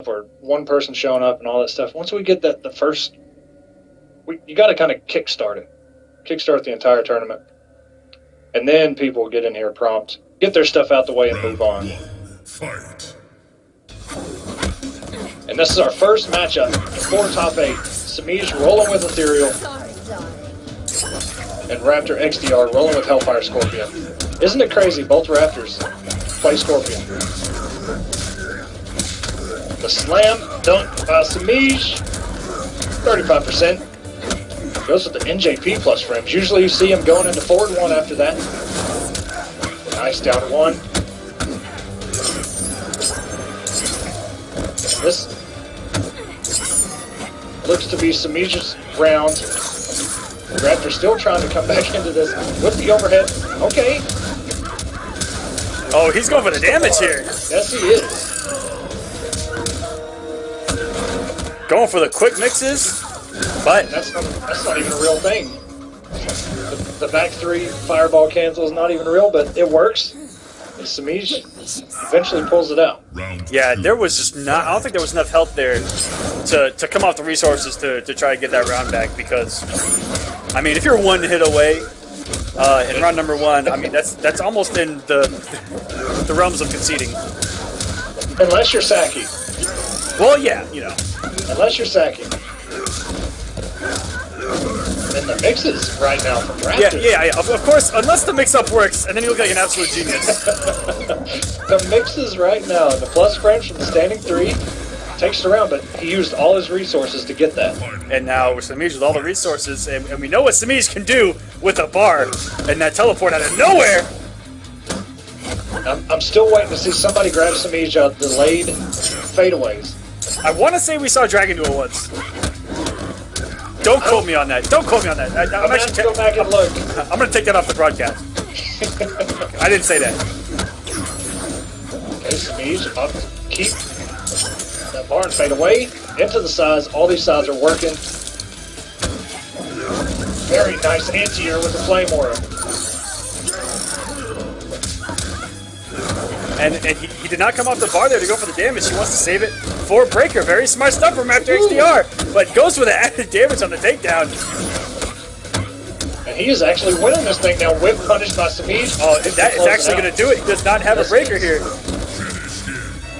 or one person showing up and all that stuff. Once we get that, you got to kind of kickstart the entire tournament, and then people will get in here prompt, get their stuff out the way, and move on. Fight. And this is our first matchup for top 8. Samij rolling with Ethereal, and Raptor XDR rolling with Hellfire Scorpion. Isn't it crazy? Both Raptors play Scorpion. The slam dunk by Samij, 35%. Goes with the NJP plus frames. Usually you see him going into forward 1 after that. Nice down 1. This looks to be Samij's round. The Raptors still trying to come back into this with the overhead. Okay. Oh, he's going for the damage here. Yes, he is. Going for the quick mixes, but That's not even a real thing. The back 3 fireball cancel is not even real, but it works. And Samij eventually pulls it out. yeah, there was just not. I don't think there was enough help there to come off the resources to try to get that round back. Because, I mean, if you're 1 hit away in round number 1, I mean that's almost in the realms of conceding. Unless you're Saki. Well, yeah, you know. Unless you're Saki. And the mixes right now from Raptors. Yeah. Of course, unless the mix-up works, and then you look like an absolute genius. The mixes right now, the plus frames from the standing 3 takes it around, but he used all his resources to get that. And now with Samij with all the resources, and we know what Samij can do with a bar and that teleport out of nowhere. I'm still waiting to see somebody grab Samij out delayed fadeaways. I want to say we saw Dragon do it once. Don't quote me on that. Don't quote me on that. I'm gonna have to go back and look. I'm going to take that off the broadcast. I didn't say that. Okay, Samij about to keep that bar and fade away into the sides. All these sides are working. Very nice anti-air with the flame aura. And he did not come off the bar there to go for the damage. He wants to save it for Breaker. Very smart stuff from Raptor XDR, but goes for the added damage on the takedown. And he is actually winning this thing now. Whip punished by Samij. Oh, that is actually going to do it. He does not have a Breaker here.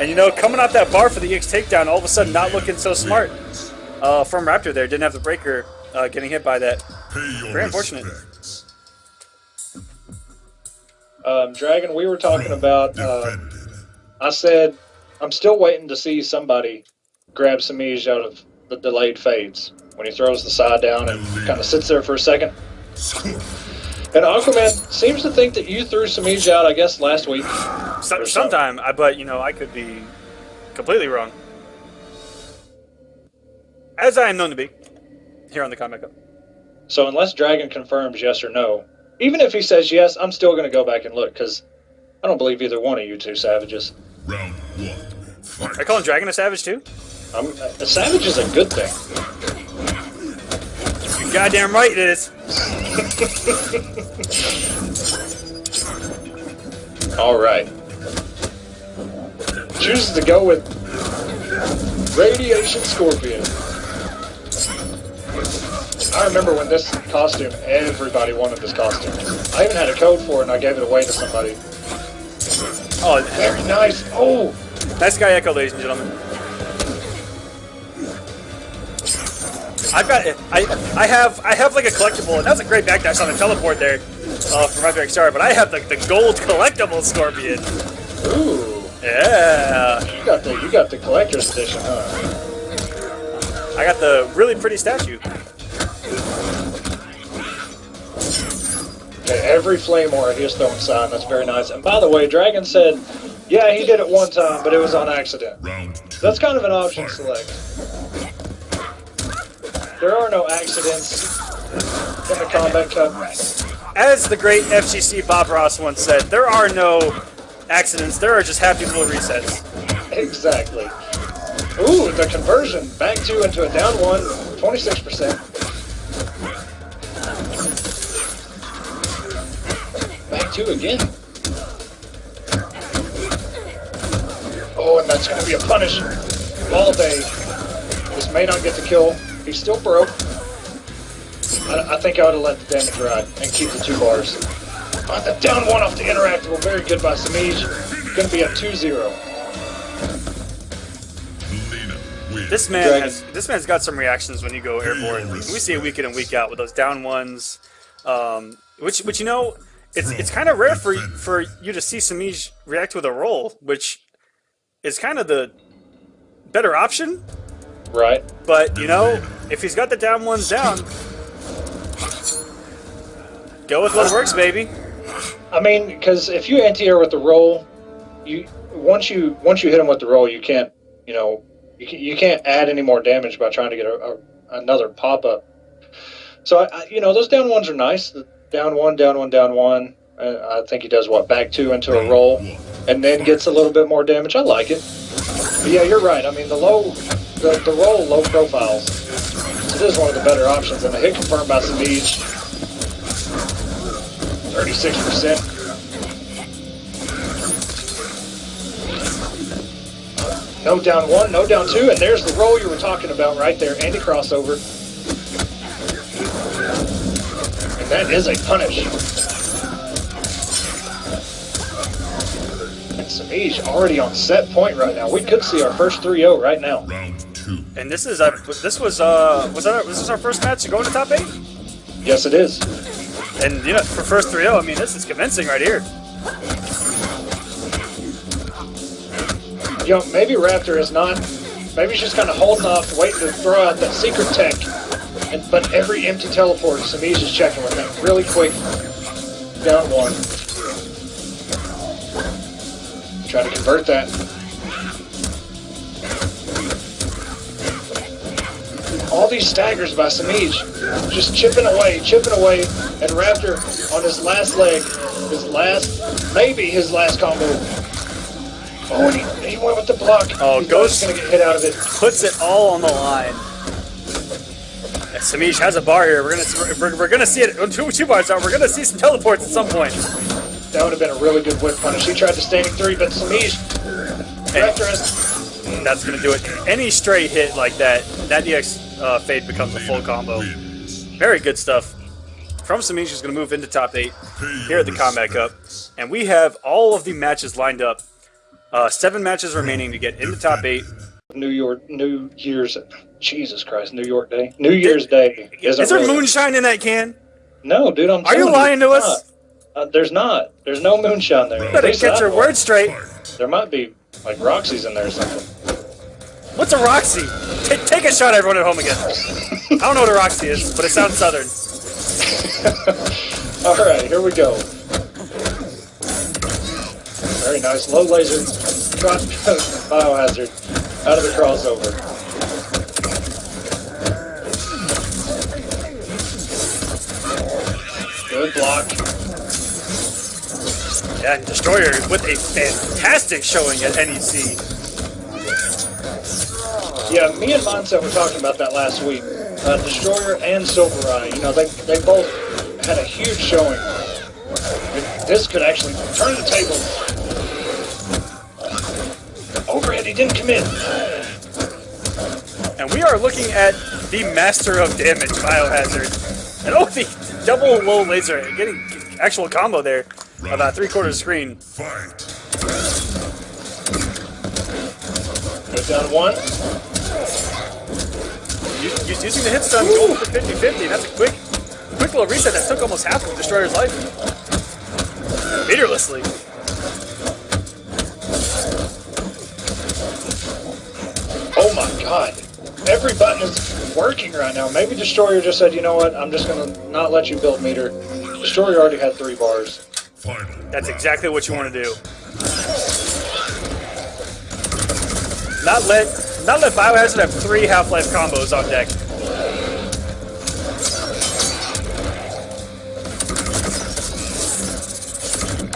And you know, coming off that bar for the EX takedown, all of a sudden not looking so smart from Raptor there. Didn't have the Breaker getting hit by that. Very unfortunate. Dragon, we were talking about, I said, I'm still waiting to see somebody grab Samij out of the delayed fades when he throws the side down and kind of sits there for a second. And Aquaman seems to think that you threw Samij out, I guess, last week. Sometime, but, you know, I could be completely wrong. As I am known to be here on the Kombat Cup. So unless Dragon confirms yes or no, even if he says yes, I'm still going to go back and look, because I don't believe either one of you two savages. Round 1. Fight. I call him Dragon a savage, too? A savage is a good thing. You're goddamn right it is. All right. Chooses to go with Radiation Scorpion. I remember when this costume, everybody wanted this costume. I even had a code for it and I gave it away to somebody. Oh, Very nice. Oh! nice guy Echo, ladies and gentlemen. I have like a collectible, and that's a great backdash on the teleport there from Raptor XR, but I have like the gold collectible Scorpion. Ooh. Yeah. You got the collector's edition, huh? I got the really pretty statue. Okay, every flame aura he is throwing sign. That's very nice. And by the way, Dragon said, yeah, he did it one time, but it was on accident. Round 2. That's kind of an option select. There are no accidents in the Kombat Cup. As the great FGC Bob Ross once said, there are no accidents, there are just happy little resets. Exactly. Ooh, the conversion. Back 2 into a down 1, 26%. Back 2 again. Oh, and that's going to be a punish. all day. This may not get the kill. He's still broke. I think I would have let the damage ride and keep the 2 bars. The down 1 off the interactable. Very good by Samij. Going to be a 2-0. This man's got some reactions when you go airborne. We see it week in and week out with those down 1s, which you know, it's kind of rare for you to see Samij react with a roll, which is kind of the better option. Right. But you know, if he's got the down 1s down, go with what works, baby. I mean, because if you anti-air with the roll, once you hit him with the roll, you can't, you know, you can't add any more damage by trying to get another pop-up. So, you know, those down 1s are nice. The down 1, down 1, down 1. I think he does, what, back 2 into a roll, and then gets a little bit more damage. I like it. But yeah, you're right. I mean, the roll, low profiles. It is one of the better options. And the hit confirmed by Samij, 36%. No down 1, no down 2, and there's the roll you were talking about right there, anti-crossover. And that is a punish. And Samij already on set point right now. We could see our first 3-0 right now. Round 2. And this was this our first match to go into top 8? Yes, it is. And you know, for first 3-0, I mean, this is convincing right here. You know, maybe Raptor is not. Maybe he's just kind of holding off, waiting to throw out that secret tech. But every empty teleport, Samij is checking with him really quick. Down 1. Try to convert that. All these staggers by Samij, just chipping away, and Raptor on his last leg, maybe his last combo. Oh, and he went with the block. Oh, Ghost gonna get hit out of it. Puts it all on the line. And Samij has a bar here. We're gonna see it. 2 bars out. We're gonna see some teleports at some point. That would have been a really good whip punish. He tried the standing 3, but Samij, Raptor has. That's gonna do it. Any stray hit like that, that DX fade becomes a full combo. Very good stuff. From Samij, who's gonna move into top 8 here at the Kombat Cup, and we have all of the matches lined up. 7 matches remaining to get into top 8. New Year's, Jesus Christ, New York Day. New Year's Day. Is there moonshine in that can? No, dude, I'm Are you lying to us? There's not. There's no moonshine there. You better get your words straight. There might be, like, Roxy's in there or something. What's a Roxy? Take a shot, everyone at home again. I don't know what a Roxy is, but it sounds southern. All right, here we go. Very nice. Low laser. Biohazard. Out of the crossover. Good block. Yeah, and Destroyer with a fantastic showing at NEC. Yeah, me and Mindset were talking about that last week. Destroyer and Silvereye, you know, they both had a huge showing. This could actually turn the table. Overhead, he didn't commit. And we are looking at the master of damage, Biohazard. And oh, the double low laser, getting actual combo there. About 3/4 screen. Fight. Goes down 1. Using the hit stun, going for 50-50. That's a quick little reset that took almost half of Destroyer's life. Meterlessly. Oh my god. Every button is working right now. Maybe Destroyer just said, you know what, I'm just going to not let you build meter. Destroyer already had 3 bars. Final. That's exactly what you want to do. Not let Biohazard have 3 Half-Life combos on deck.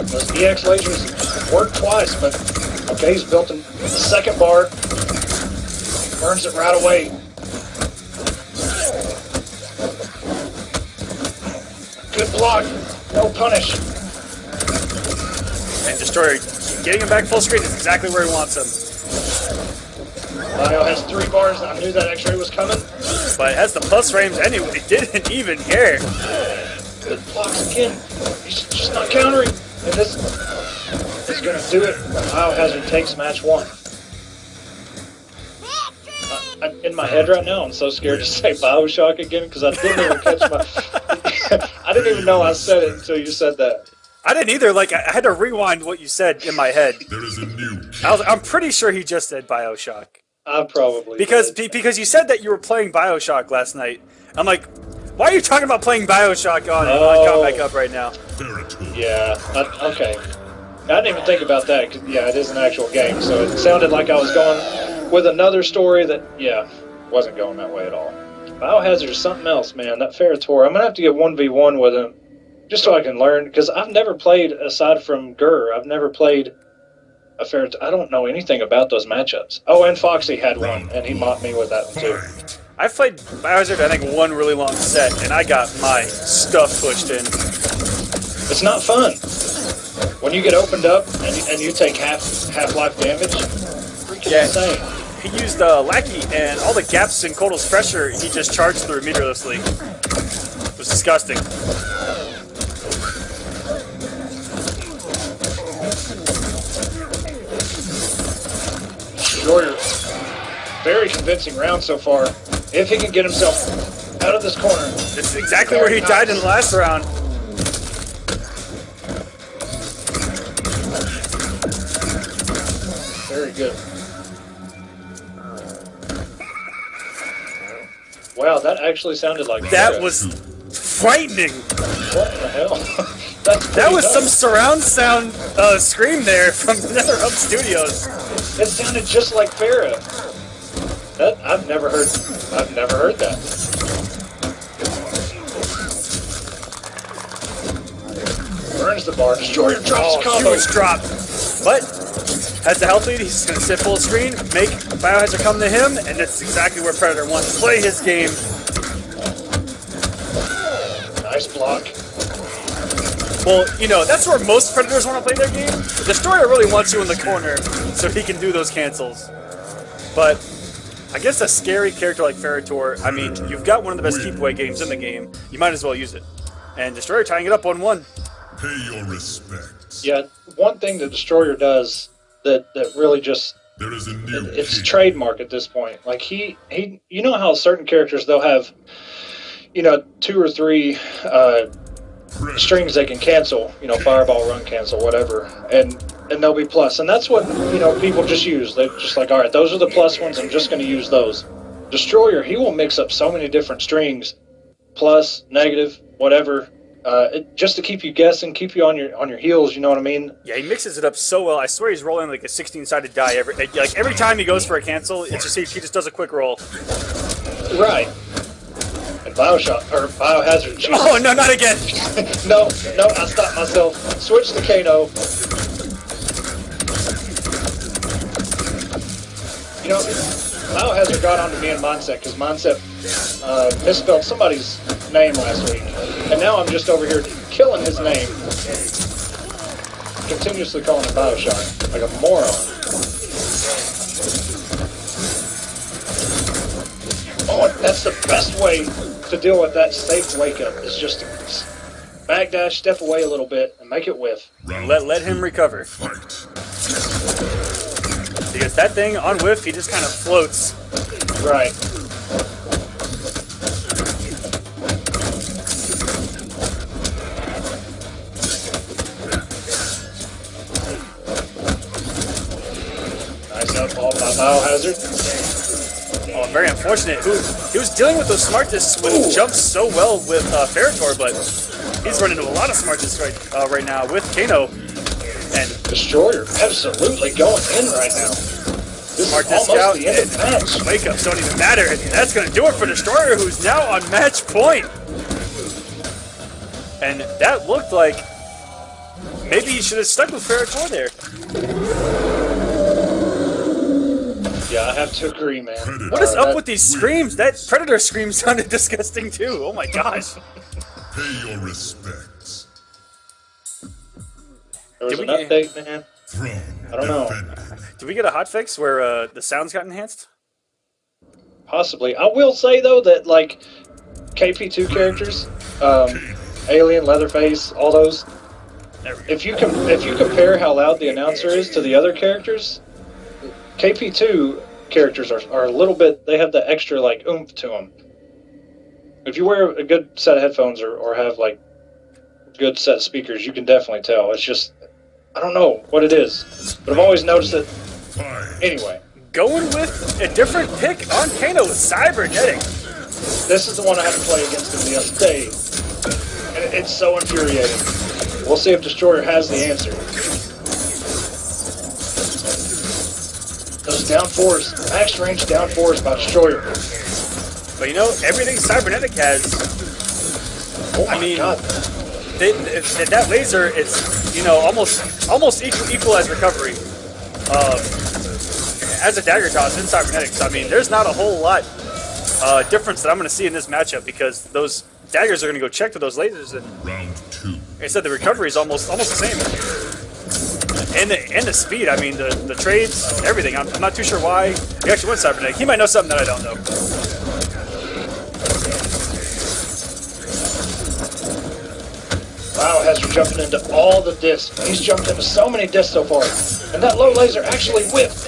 Those EX lasers worked twice, but okay, he's built a second bar. Burns it right away. Good block. No punish. And Destroyer getting him back full screen is exactly where he wants him. Bio has 3 bars. I knew that X-ray was coming. But it has the plus frames anyway. It didn't even care. It blocks again. He's just not countering. And this is going to do it. Biohazard takes match 1. In my head right now, I'm so scared to say Bioshock again because I didn't even catch my... I didn't even know I said it until you said that. I didn't either. Like, I had to rewind what you said in my head. There is a new I'm pretty sure he just said Bioshock. I probably Because you said that you were playing Bioshock last night. I'm like, why are you talking about playing Bioshock on Kombat Cup right now? Yeah, okay. I didn't even think about that, 'cause, yeah, it is an actual game, so it sounded like I was going with another story that, yeah, wasn't going that way at all. Biohazard is something else, man. That Ferritor, I'm going to have to get 1v1 with him, just so I can learn, because I've never played, aside from Gur, I've never played a Ferritor. I don't know anything about those matchups. Oh, and Foxy had one, and he mocked me with that one, too. I've played Biohazard, I think, one really long set, and I got my stuff pushed in. It's not fun. When you get opened up and you take half-life damage, freaking insane. He used Lackey, and all the gaps in Kotal's pressure, he just charged through meterlessly. It was disgusting. Destroyer, very convincing round so far. If he can get himself out of this corner. This is exactly where he died in the last round. Very good. Wow, that actually sounded like that was frightening. What the hell? That was some surround sound scream there from NetherHub Studios. It sounded just like Farah. That I've never heard that. Burns the bar, Destroyer drops the combo. Huge drop. But has the health lead, he's gonna sit full screen, make Biohazard come to him, and that's exactly where Predator wants to play his game. Nice block. Well, you know, that's where most Predators want to play their game. Destroyer really wants you in the corner so he can do those cancels. But I guess a scary character like Ferritor, I mean, you've got one of the best keep-away games in the game. You might as well use it. And Destroyer tying it up 1-1. Pay your respects. Yeah, one thing the Destroyer does that really just... There is a new it's trademark at this point. Like, he you know how certain characters, they'll have, you know, 2 or 3... strings they can cancel, you know, fireball, run cancel, whatever, and they'll be plus, and that's what, you know, people just use. They're just like, all right, those are the plus ones, I'm just going to use those. Destroyer, he will mix up so many different strings, plus, negative, whatever, just to keep you guessing, keep you on your heels, you know what I mean? Yeah, he mixes it up so well. I swear he's rolling like a 16-sided die every time he goes for a cancel. It's just he just does a quick roll. Right. And Biohazard. Jesus. Oh no, not again! no, I stopped myself. Switch to Kano. You know, Biohazard got onto me in Mindset because Mindset misspelled somebody's name last week, and now I'm just over here killing his name, continuously calling it Bioshock like a moron. Oh, that's the best way to deal with that safe wake up is just to backdash, step away a little bit, and make it whiff. Let him recover. Fight. Because that thing on whiff, he just kind of floats. Right. Nice up ball by Biohazard. Oh, very unfortunate. He was dealing with those smart discs when he jumps so well with Ferritor, but he's running into a lot of smart discs right now with Kano. And Destroyer absolutely going in right now. This smart is disc almost out, the end of the match. wake ups don't even matter. And that's going to do it for Destroyer, who's now on match point. And that looked like maybe he should have stuck with Ferritor there. Yeah, I have to agree, man. What is up with these screams? That Predator scream sounded disgusting too. Oh my gosh. Pay your respects. There was an update, man. Throne. I don't know. Did we get a hotfix where the sounds got enhanced? Possibly. I will say though that like KP2 characters, Alien, Leatherface, all those. If you compare how loud the announcer is to the other characters, KP2 characters are a little bit. They have the extra like oomph to them. If you wear a good set of headphones or have like good set of speakers, you can definitely tell. It's just I don't know what it is, but I've always noticed it. Anyway. Going with a different pick on Kano, Cybernetic. This is the one I had to play against him the other day. And it's so infuriating. We'll see if Destroyer has the answer. Those down fours, max range down fours by Destroyer. But you know, everything Cybernetic has, Oh my God. that laser, it's, you know, almost equalized recovery. As a dagger toss in Cybernetics, I mean, there's not a whole lot difference that I'm going to see in this matchup because those daggers are going to go check for those lasers, and Round 2. like I said, the recovery is almost the same. And the speed, I mean, the trades, everything. I'm not too sure why he actually went Cybernetic. He might know something that I don't know. Wow, Hazard jumping into all the discs. He's jumped into so many discs so far. And that low laser actually whipped.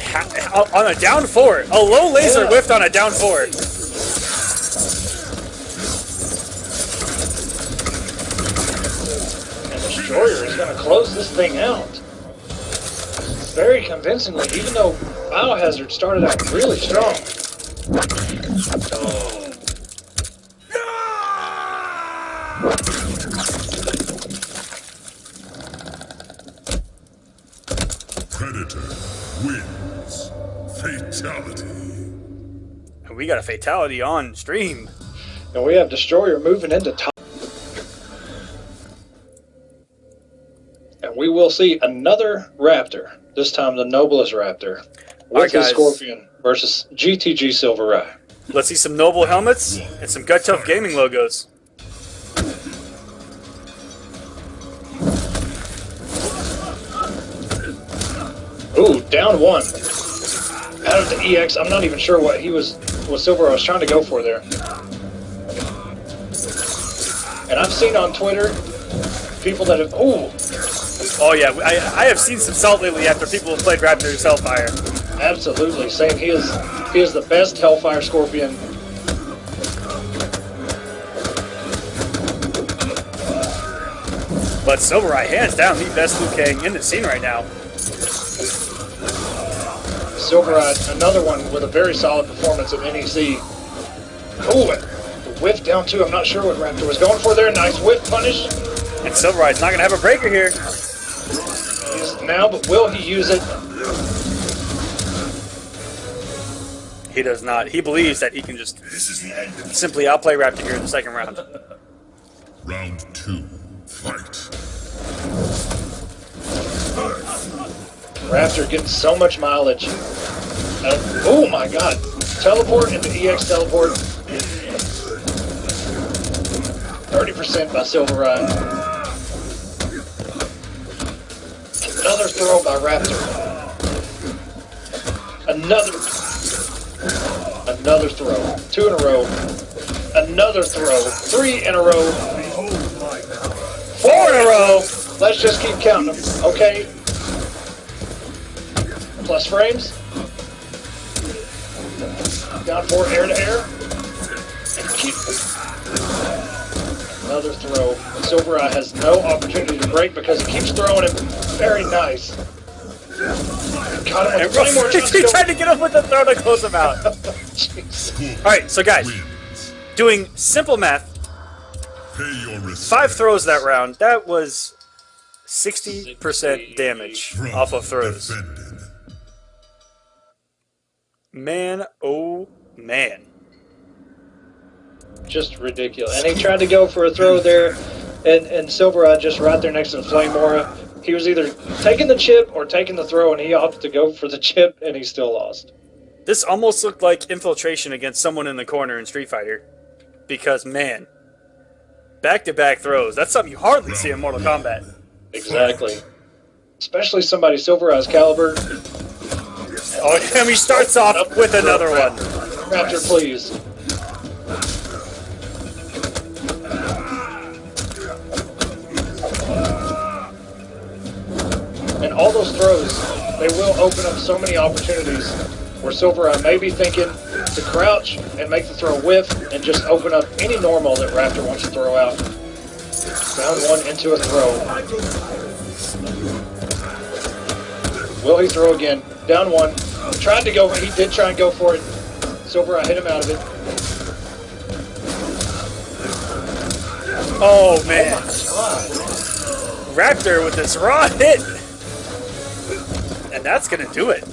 On a down 4. A low laser whiffed on a down 4. And Destroyer is going to close this thing out. Very convincingly, even though Biohazard started out really strong. Oh. Predator wins. Fatality. We got a fatality on stream. And we have Destroyer moving into top. And we will see another Raptor. This time the noblest Raptor. With his Scorpion versus GTG Silver Eye. Let's see some noble helmets and some Gut Tough Gaming logos. Ooh, down 1. Out of the EX, I'm not even sure what Silver Eye was trying to go for there. And I've seen on Twitter people that have, Oh yeah, I have seen some salt lately after people have played Raptor's Hellfire. absolutely saying he is the best Hellfire Scorpion. But Silver Eye, hands down, the best Liu Kang in the scene right now. Silver Eye, another one with a very solid performance at NEC. Ooh, the whiff down 2. I'm not sure what Raptor was going for there. Nice whiff punish. And Silver Eye's not going to have a breaker here. He is now, but will he use it? He does not. He believes that he can just simply outplay Raptor here in the second round. Round 2. Fight. Raptor getting so much mileage. Oh my God. Teleport into EX teleport. 30% by Silver Eye. Another throw by Raptor. Another throw. 2 in a row. Another throw. 3 in a row. 4 in a row. Let's just keep counting them. Okay. Plus frames. Down 4 air to air. And keep. Another throw. Silver Eye has no opportunity to break because he keeps throwing it. Very nice. Got him with 20 more shots. He tried to get him with the throw to close him out. Alright, so guys, doing simple math, 5 throws that round, that was 60% damage off of throws. Man, oh man. Just ridiculous. And he tried to go for a throw there, and Silver Eye just right there next to the Flame Aura. He was either taking the chip or taking the throw, and he opted to go for the chip, and he still lost. This almost looked like infiltration against someone in the corner in Street Fighter. Because, man, back-to-back throws. That's something you hardly see in Mortal Kombat. Exactly. especially somebody Silverized caliber. Oh, and he starts off with another one. Raptor, please. And all those throws, they will open up so many opportunities where Silvereye may be thinking to crouch and make the throw whiff and just open up any normal that Raptor wants to throw out. Found one into a throw. Will he throw again? Down one. Tried to go, he did try and go for it. Silvereye hit him out of it. Oh man. Oh Raptor with this raw hit. And that's gonna do it.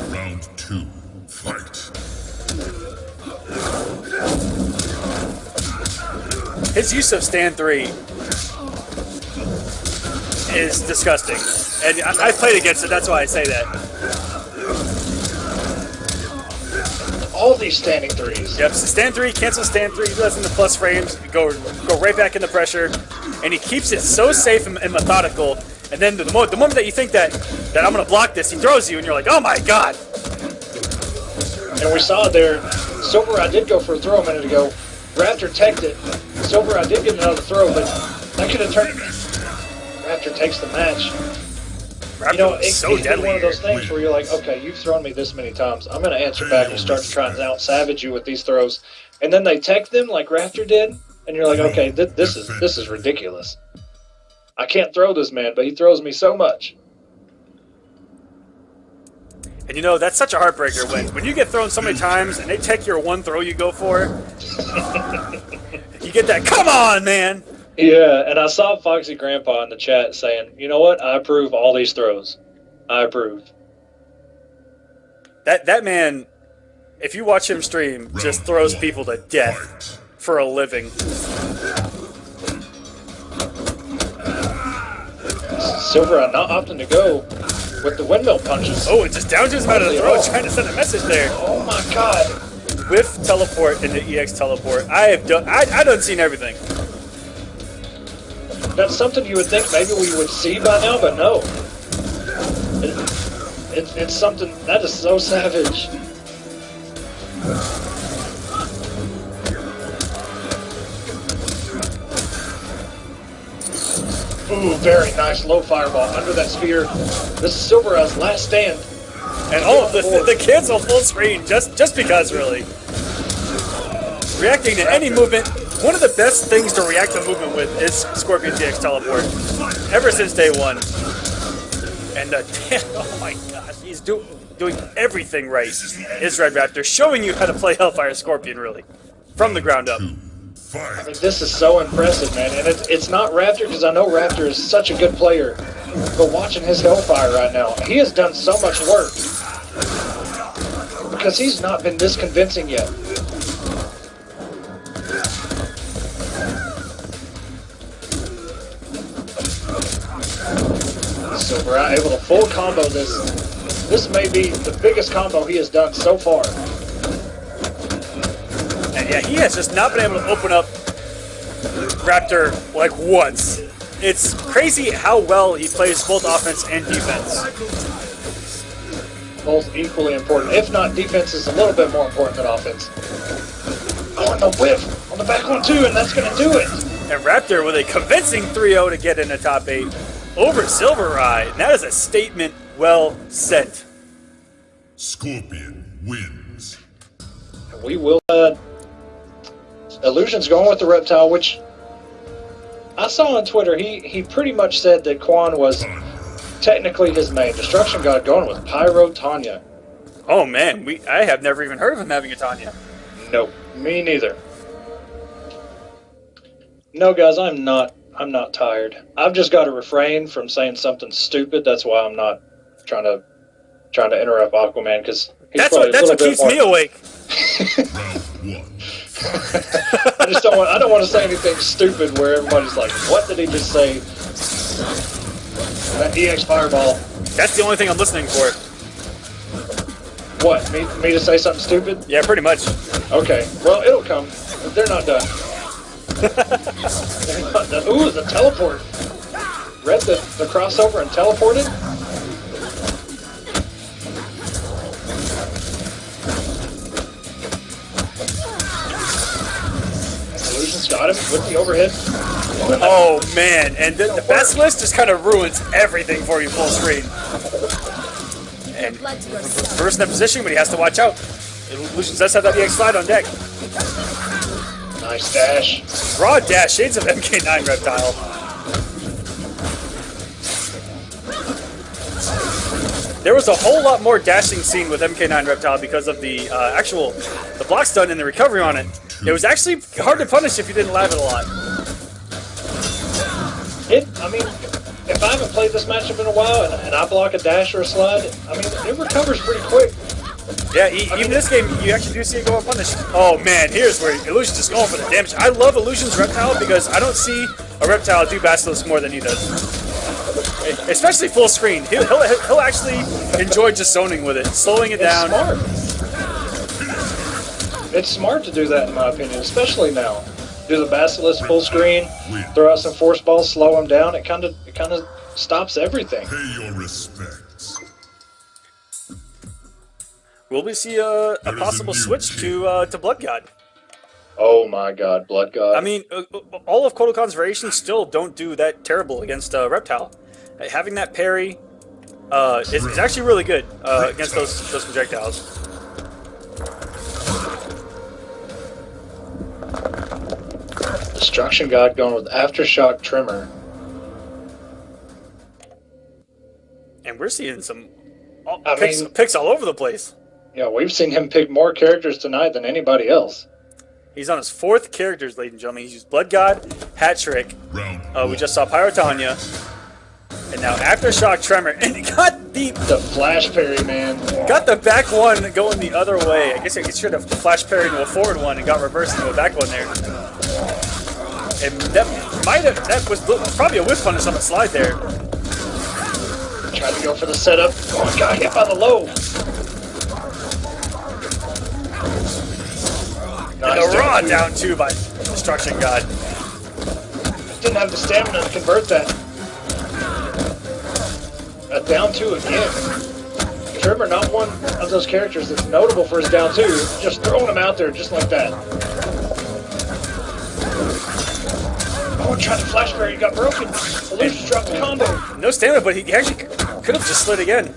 Round 2, fight. His use of stand 3 is disgusting. And I played against it, that's why I say that. all these standing threes. Yep, so stand 3, cancel stand 3, less in the plus frames, go right back into pressure, and he keeps it so safe and methodical. And then the moment that you think that I'm going to block this, he throws you, and you're like, oh my god! And we saw it there. Silvereye did go for a throw a minute ago. Raptor teched it. Silvereye did get another throw, but that could have turned. Raptor takes the match. Raptor, you know, it's so been deadly one of those here. things where you're like, okay, you've thrown me this many times. I'm going to answer back and start to try and out-savage you with these throws. And then they tech them like Raptor did, and you're like, okay, this is ridiculous. I can't throw this man, but he throws me so much. And you know, that's such a heartbreaker when you get thrown so many times and they take your one throw you go for, you get that, come on, man! Yeah, and I saw Foxy Grandpa in the chat saying, you know what, I approve all these throws. I approve. That man, if you watch him stream, just throws people to death for a living. Silvereye not opting to go with the windmill punches. Oh, it just downs him out of the throw, trying to send a message there. Oh my god. Whiff teleport into EX teleport. I done seen everything. That's something you would think maybe we would see by now, but no. It's something that is so savage. Ooh, very nice low fireball under that sphere. This is Silvereye's last stand. And all of the kids on full screen, just because, really. Reacting to any movement, one of the best things to react to movement with is Scorpion's EX teleport. Ever since day one. And oh my gosh, he's doing everything right. Is Red Raptor showing you how to play Hellfire Scorpion, really, from the ground up. I mean, this is so impressive, man. And it's not Raptor, because I know Raptor is such a good player. But watching his Hellfire right now, he has done so much work. Because he's not been this convincing yet. Silvereye able to full combo this. This may be the biggest combo he has done so far. And yeah, he has just not been able to open up Raptor like once. It's crazy how well he plays both offense and defense. Both equally important. If not, defense is a little bit more important than offense. Oh, and the whiff on the back one too, and that's going to do it. And Raptor with a convincing 3-0 to get in the top 8 over Silvereye. And that is a statement well sent. Scorpion wins. And we will... Illusion's going with the reptile, which I saw on Twitter. He pretty much said that Quan was technically his main. Destruction God going with Pyro Tanya. Oh man, I have never even heard of him having a Tanya. Nope, me neither. No, guys, I'm not tired. I've just got to refrain from saying something stupid. That's why I'm not trying to interrupt Aquaman, because that's what keeps me awake. I just don't want to say anything stupid where everybody's like, what did he just say? That EX fireball. That's the only thing I'm listening for. What, me to say something stupid? Yeah, pretty much. Okay, well, it'll come. They're not done. They're not done. Ooh, the teleport. read the crossover and teleported. Illusion's got him with the overhead. Oh man, and the Basilisk just kind of ruins everything for you full screen. And reverse that position, but he has to watch out. Illusion does have that EX slide on deck. Nice dash. Raw dash, shades of MK9 Reptile. There was a whole lot more dashing seen with MK9 Reptile because of the the block stun and the recovery on it. It was actually hard to punish if you didn't lav it a lot. I mean, if I haven't played this matchup in a while and I block a dash or a slide, I mean, it recovers pretty quick. Yeah, even this game, you actually do see it go unpunished. Oh man, here's where Illusion's just going for the damage. I love Illusion's Reptile because I don't see a Reptile do Basilisk more than he does. Especially full screen. He'll actually enjoy just zoning with it, slowing it down. Smart. It's smart to do that, in my opinion, especially now. Do the Basilisk full screen, throw out some force balls, slow him down. It kind of stops everything. Pay your respects. Will we see a possible switch to Blood God? Oh my God, Blood God. I mean, all of Kodokan's variations still don't do that terrible against Reptile. Having that parry is actually really good against those projectiles. Destruction God going with Aftershock Tremor. And we're seeing some mean, picks all over the place. Yeah, we've seen him pick more characters tonight than anybody else. He's on his 4th characters, ladies and gentlemen. He's used Blood God, Hat Trick. We just saw Pyrotanya. And now Aftershock Tremor. And he got the flash parry, man. Got the back one going the other way. I guess he should have flash parried into a forward one and got reversed into a back one there. And that was probably a whiff punish on the slide there. Tried to go for the setup. Oh, got hit by the low. And the raw down 2 by Destruction God. Didn't have the stamina to convert that. A down 2 again. Tremor, not one of those characters that's notable for his down 2. Just throwing him out there just like that. Oh, tried to flash parry, he got broken. Illusion dropped the combo. No stamina, but he actually could have just slid again.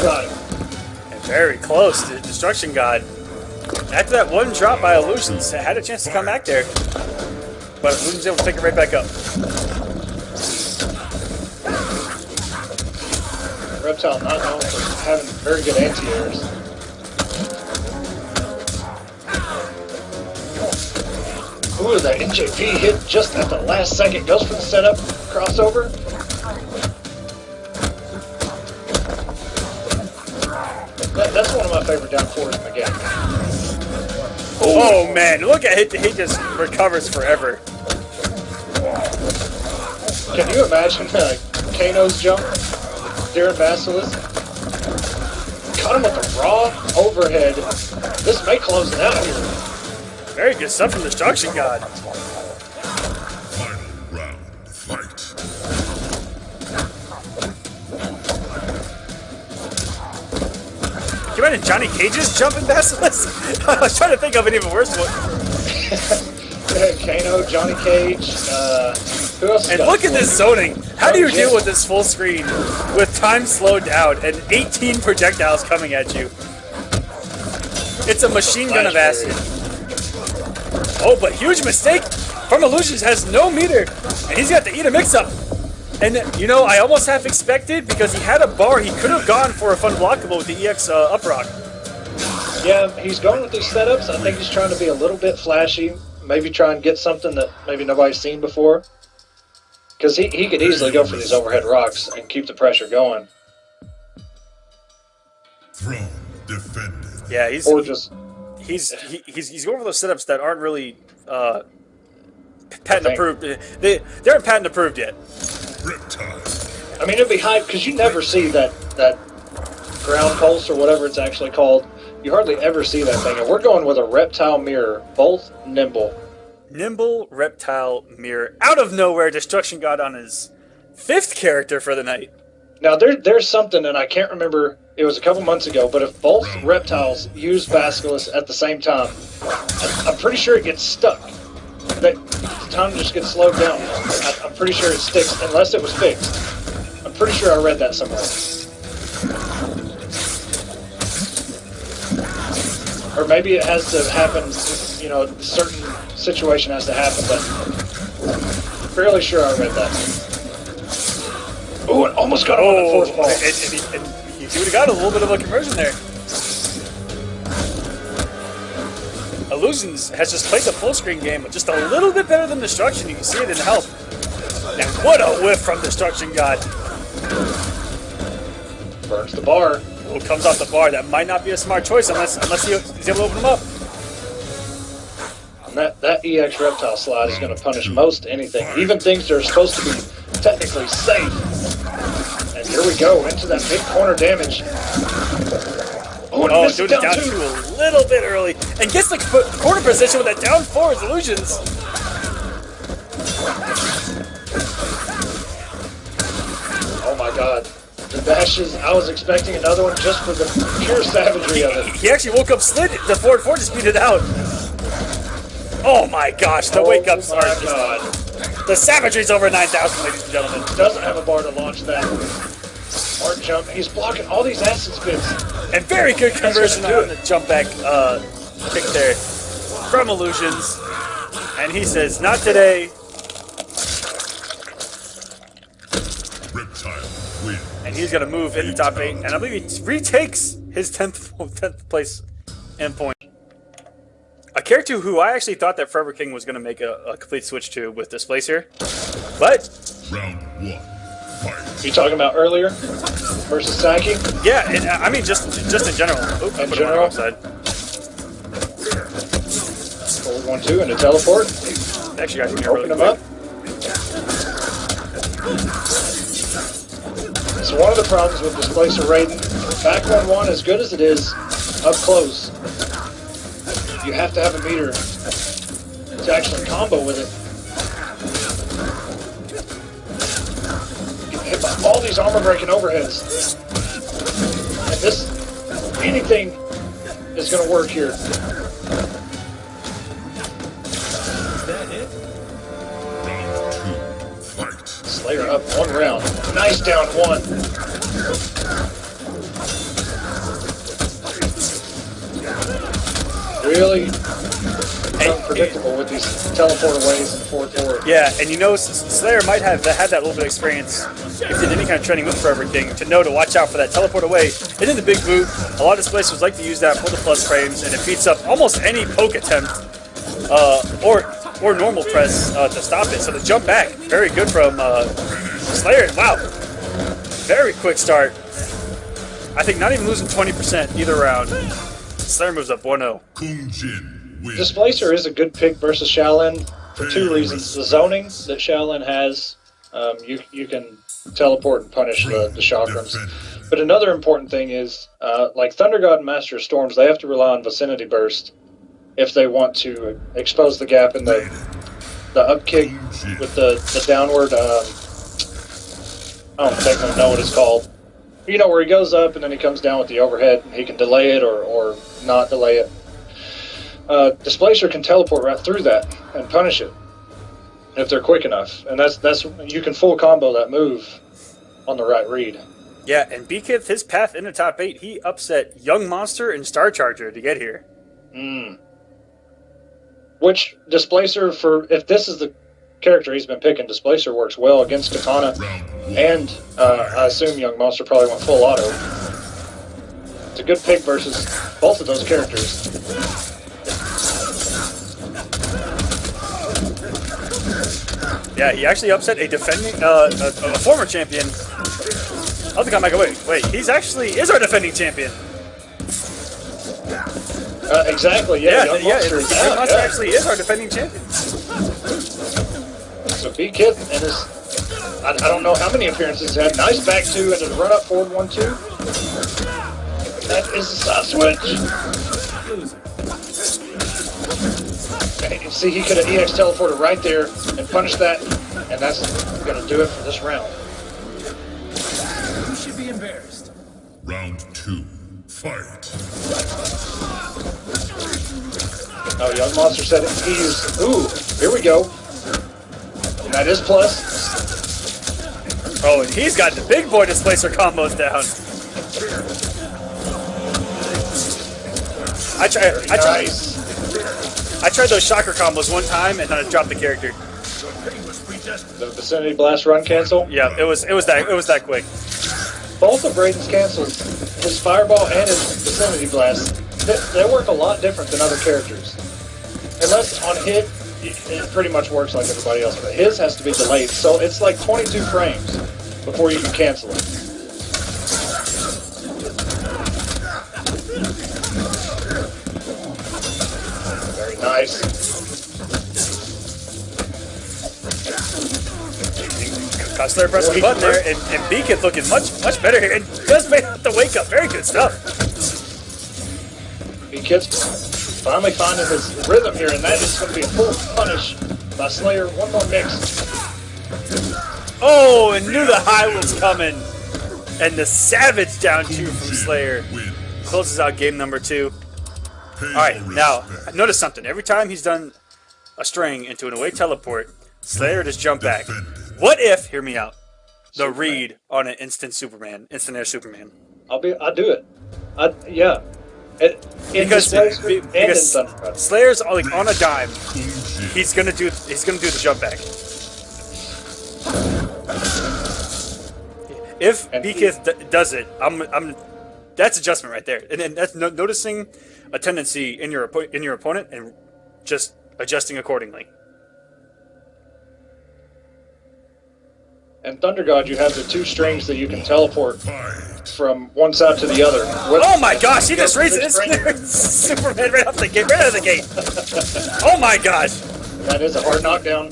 Got him. And very close to Destruction God. After that one drop by Illusions, had a chance to come back there. But Illusions able to pick it right back up. Reptile not known for having very good anti-airs. Ooh, that NJP hit just at the last second. Goes for the setup, crossover. That's one of my favorite down 4s in the game. Oh man, look at it. He just recovers forever. Can you imagine Kano's jump during Basilisk? Caught him with a raw overhead. This may close it out here. Very good stuff from Destruction God. Final round, fight. Can you imagine Johnny Cage's jumping Basilisk? I was trying to think of an even worse one. Kano, Johnny Cage, who else? And look at this zoning. How do you deal with this full screen with time slowed down and 18 projectiles coming at you? It's a machine gun of acid. Oh, but huge mistake from Illusions, has no meter, and he's got to eat a mix-up. And, you know, I almost half expected, because he had a bar, he could have gone for a fun blockable with the EX up rock. Yeah, he's going with these setups. I think he's trying to be a little bit flashy, maybe try and get something that maybe nobody's seen before. Because he could easily go for these overhead rocks and keep the pressure going. Throne defended. Yeah, he's going for those setups that aren't really patent approved. They aren't patent approved yet. Reptile. I mean, it'd be hype because you never see that ground pulse or whatever it's actually called. You hardly ever see that thing. And we're going with a reptile mirror, both nimble. Nimble Reptile Mirror. Out of nowhere, Destruction God on his 5th character for the night. Now there's something, and I can't remember. It was a couple months ago, but if both reptiles use Basilisk at the same time, I'm pretty sure it gets stuck. The time just gets slowed down. I'm pretty sure it sticks, unless it was fixed. I'm pretty sure I read that somewhere. Or maybe it has to happen, you know, a certain situation has to happen, but I'm fairly sure I read that. Oh, it almost got him on the 4th ball. And he would have got a little bit of a conversion there. Illusions has just played the full screen game, but just a little bit better than Destruction. You can see it in the health. And what a whiff from Destruction God. Burns the bar. Oh, comes off the bar. That might not be a smart choice unless he's able to open him up. And that EX reptile slide is going to punish most anything, even things that are supposed to be technically safe. And here we go into that big corner damage. Oh, doing it down two a little bit early, and gets the corner position with that down forward Illusions. Oh my God. The dashes, I was expecting another one just for the pure savagery of it. He actually woke up, slid the forward four to speed it out. Oh my gosh, the wake ups are just, the savagery's over 9,000, ladies and gentlemen. Doesn't have a bar to launch that. Smart jump. He's blocking all these acid spins. And very good conversion on the jump back kick there from Illusions. And he says, not today. Reptile win. And he's going to move in the top 8. And I believe he retakes his 10th place endpoint. A character who I actually thought that Forever King was going to make a complete switch to with Displacer. But Round 1. Fight. You talking about earlier versus Saki? yeah, and, I mean just in general. Oop, In general? Side. Forward 1-2 and a teleport. Actually, guys, Open him up. So one of the problems with Displacer Raiden, back 1-1, as good as it is, up close, you have to have a meter to actually combo with it. Get hit by all these armor breaking overheads. And this, anything is going to work here. Round 2. Fight. Slayer up 1 round. Nice down 1. Really unpredictable with these teleport aways and forward forward. Yeah, and you know, Slayer might have had that little bit of experience if did any kind of training with Forever King to know to watch out for that teleport away. And then the big boot, a lot of displacers like to use that for the plus frames, and it beats up almost any poke attempt or normal press to stop it. So the jump back, very good from Slayer. Wow, very quick start. I think not even losing 20% either round. Slayer moves up 1-0. Kung Jin wins. Displacer is a good pick versus Shaolin for 2 reasons. The zoning that Shaolin has, you can teleport and punish the chakrams. But another important thing is, like Thunder God and Master of Storms, they have to rely on Vicinity Burst if they want to expose the gap in the up kick with the downward, I don't technically know what it's called. You know, where he goes up and then he comes down with the overhead. He can delay it or not delay it. Displacer can teleport right through that and punish it if they're quick enough. And that's you can full combo that move on the right read. Yeah, and Beakith, his path in the top 8, he upset Young Monster and Star Charger to get here. Which Displacer, if this is the character he's been picking, Displacer works well against Katana, and I assume Young Monster probably went full auto. It's a good pick versus both of those characters. Yeah, he actually upset a defending, a former champion. I'll have to come back. Wait, he's actually is our defending champion. Exactly, yeah. Young Monster is Young out, Monster yeah. actually is our defending champion. So B-Kith and his, I don't know how many appearances he had. Nice back 2 and a run up forward 1-2. That is a side switch. And see, he could have EX teleported right there and punished that, and that's going to do it for this round. You should be embarrassed. Round 2. Fight. Oh, Young Monster said it. He used. Ooh, here we go. And that is plus. Oh, and he's got the big boy displacer combos down. I tried those shocker combos one time and then I dropped the character. The Vicinity Blast run cancel. Yeah, it was that quick. Both of Raiden's cancels, his Fireball and his Vicinity Blast, they work a lot different than other characters. Unless on hit, it pretty much works like everybody else, but his has to be delayed, so it's like 22 frames before you can cancel it. Very nice. Costler pressing the button there, and Beacon looking much better here, and just made out the wake up. Very good stuff. Beakid's finally finding his rhythm here, and that is going to be a full punish by Slayer. One more mix. Oh, and knew the high was coming. And the savage down 2 from Slayer closes out game number 2. Alright, now, notice something. Every time he's done a string into an away teleport, Slayer just jump back. What if, hear me out, the read on an instant air Superman? I'll do it. Yeah. Because Thunder. Slayer's like on a dime. He's gonna do the jump back. If Beakith does it, that's adjustment right there, and then that's noticing a tendency in your opponent and just adjusting accordingly. And Thunder God, you have the 2 strings that you can teleport from one side to the other. Oh my gosh, he just raised his Superman right out of the gate. Oh my gosh. That is a hard knockdown.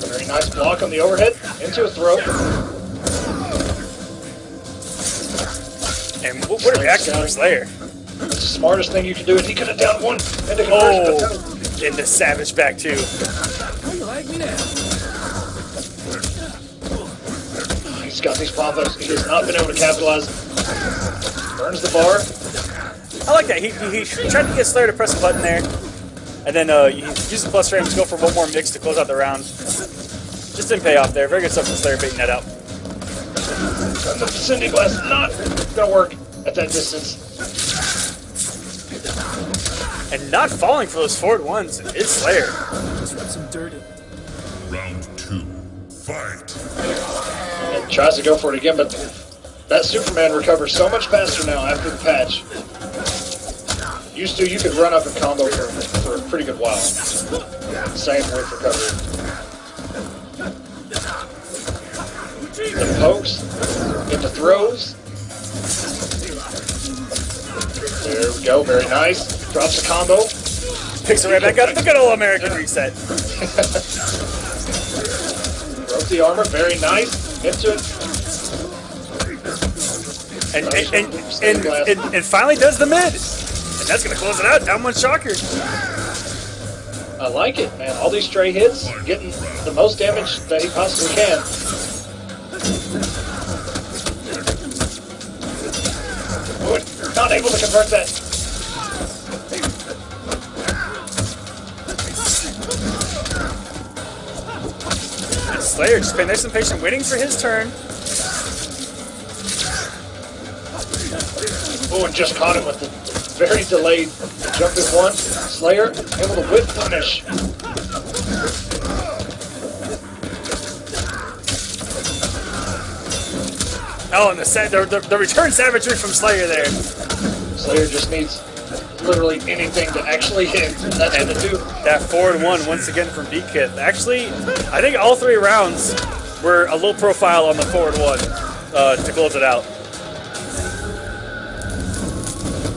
Very nice block on the overhead into a throw. And what a reaction from Slayer. That's the smartest thing you can do, and he could have down one into conversion. Oh, and the savage back too. How you like me now? He's got these pop-ups. He has not been able to capitalize. Burns the bar. I like that. He tried to get Slayer to press a button there, and then he used the plus frame to go for one more mix to close out the round. Just didn't pay off there. Very good stuff from Slayer baiting that out. And the Vicinity Blast not going to work at that distance. And not falling for those forward ones is Slayer. Just rub some dirt in. Round 2. Fight. And tries to go for it again, but that Superman recovers so much faster now after the patch. Used to, you could run up and combo for a pretty good while. Same with recovery. The pokes, get the throws. There we go, very nice. Drops a combo. Picks it right back up. The good old American reset. Broke the armor, very nice. Into it. And finally does the mid. And that's going to close it out. Down 1 shocker. I like it, man. All these stray hits, getting the most damage that he possibly can. Not able to convert that. And Slayer just been nice and patient, waiting for his turn. Oh, and just caught him with the very delayed jumping one. Slayer able to whip punish. Oh, and the return savagery from Slayer there. Slayer just needs literally anything to actually hit. That's going to do. That forward 1 once again from Beakith. Actually, I think all 3 rounds were a low profile on the forward 1 to close it out.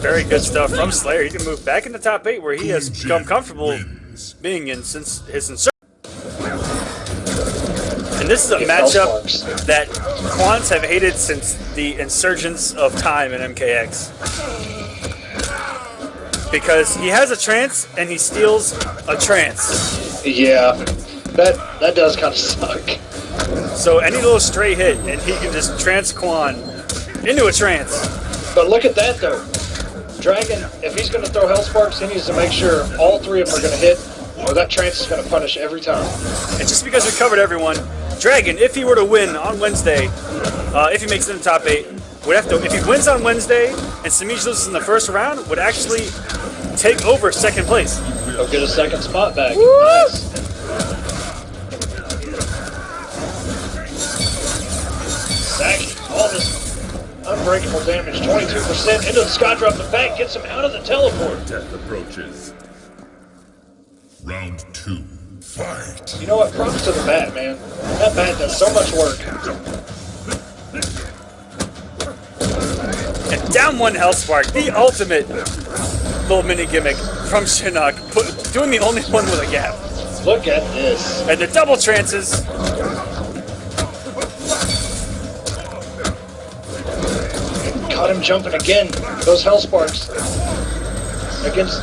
Very good stuff from Slayer. He can move back in the top 8 where he has become comfortable being in since his insertion. And this is a matchup that Quants have hated since the insurgence of time in MKX. because he has a trance and he steals a trance. Yeah, that does kind of suck. So any little stray hit and he can just trance Quan into a trance. But look at that though. Dragon, if he's going to throw Hell Sparks, he needs to make sure all three of them are going to hit, or that trance is going to punish every time. And just because we covered everyone, Dragon, if he were to win on Wednesday, if he makes it in the top 8, would have to. If he wins on Wednesday and Samij loses in the first round, would actually take over second place. He'll get a second spot back. Woo! Nice. Saki, all this unbreakable damage, 22% into the sky drop. The back gets him out of the teleport. Death approaches. Round 2. Fight. You know what? Props to the bat, man. That bat does so much work. And down one Hell Spark, the ultimate little mini gimmick from Shinnok, doing the only one with a gap. Look at this. And the double trances. Caught him jumping again. Those Hell Sparks against,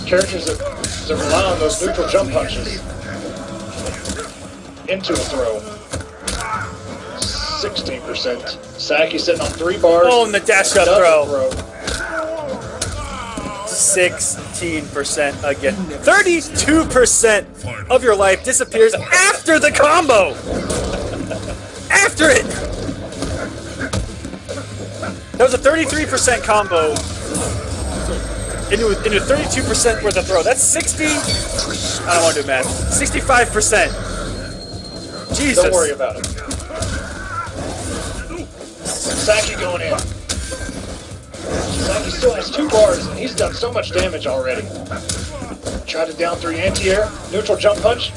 characters that rely on those neutral jump punches. Into a throw. 16%. Saki sitting on 3 bars. Oh, and the dash up Another throw. 16% again. 32% of your life disappears after the combo. After it. That was a 33% combo into 32% worth of throw. That's 60. I don't want to do math. 65%. Jesus. Don't worry about it. Saki going in. Saki still has 2 bars, and he's done so much damage already. Tried to down 3 anti-air, neutral jump punch.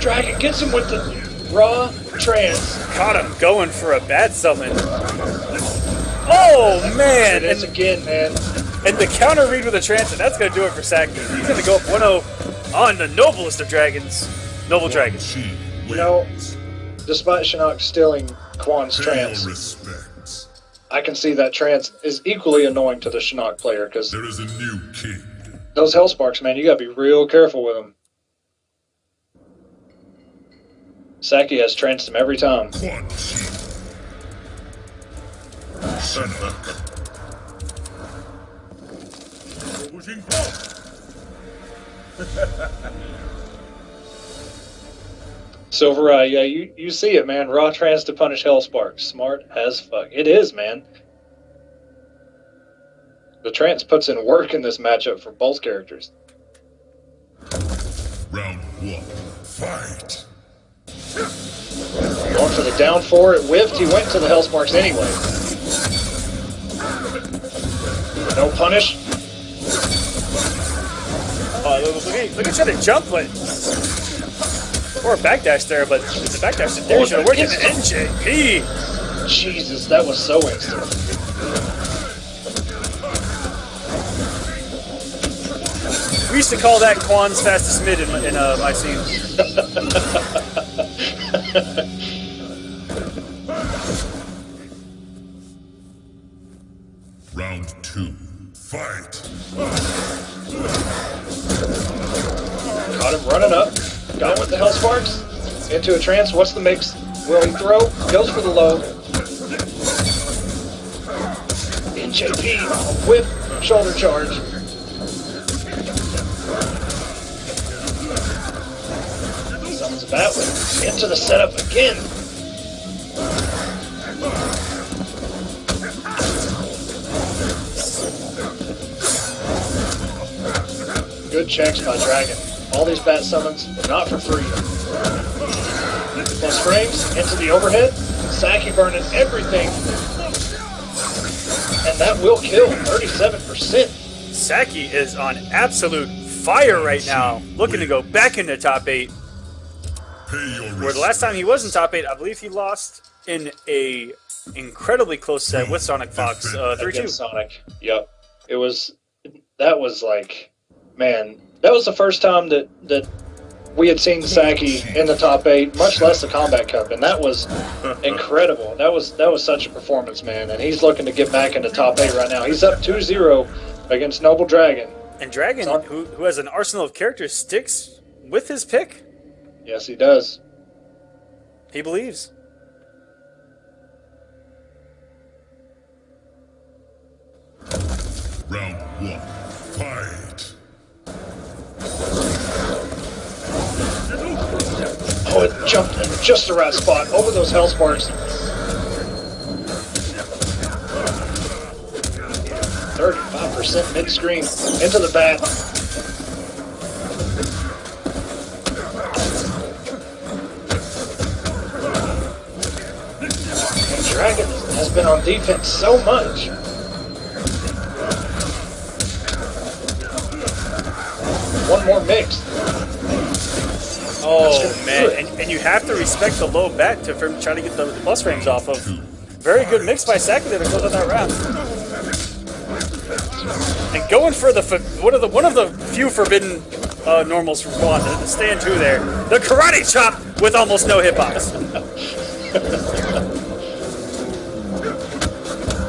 Dragon gets him with the raw trance. Caught him going for a bad summon. Oh, man. It is again, man. And the counter read with a trance, and that's going to do it for Saki. He's going to go up 1-0 on the noblest of dragons, Noble Dragon. Despite Shinnok stealing Quan's trance, I can see that trance is equally annoying to the Shinnok player, because there is a new king. Those Hell Sparks, man, you got to be real careful with them. Saki has tranced him every time. Silver Eye, yeah, you see it, man. Raw trance to punish Hell Sparks. Smart as fuck. It is, man. The trance puts in work in this matchup for both characters. Round 1. Fight. Going for the down 4, it whiffed. He went to the Hell Sparks anyway. No punish. Look at trying to jump, but or a backdash there, but it's a backdash in there. You should have worked in NJP. Jesus, that was so instant. We used to call that Quan's fastest mid in my scene. Round 2. Fight. Caught him running up. Got with the Hell Sparks. Into a trance. What's the mix? Will he throw? Goes for the low. NJP. Whip. Shoulder charge. Summons a Batwing. Into the setup again. Good checks by Dragon. All these bat summons, not for free. Plus frames, into the overhead. Saki burning everything. And that will kill, 37%. Saki is on absolute fire right now. Looking to go back into top 8. Where the last time he was in top 8, I believe he lost in a incredibly close set with Sonic Fox, 3-2. Sonic, yep. That was like, man, that was the first time that we had seen Saki in the top 8, much less the Kombat Cup, and that was incredible. That was such a performance, man, and he's looking to get back into top 8 right now. He's up 2-0 against Noble Dragon. And Dragon, who has an arsenal of characters, sticks with his pick. Yes, he does. He believes. Round 1. Fight. Oh, it jumped in just the right spot over those hell sparks. 35% mid-screen into the bat. And Dragon has been on defense so much. One more mix. Oh man, and you have to respect the low bat for him to try to get the plus frames off of. Very good mix by Saki there to close out that round. And going for the one of the few forbidden normals from Quan, the stand 2 there. The karate chop with almost no hitbox.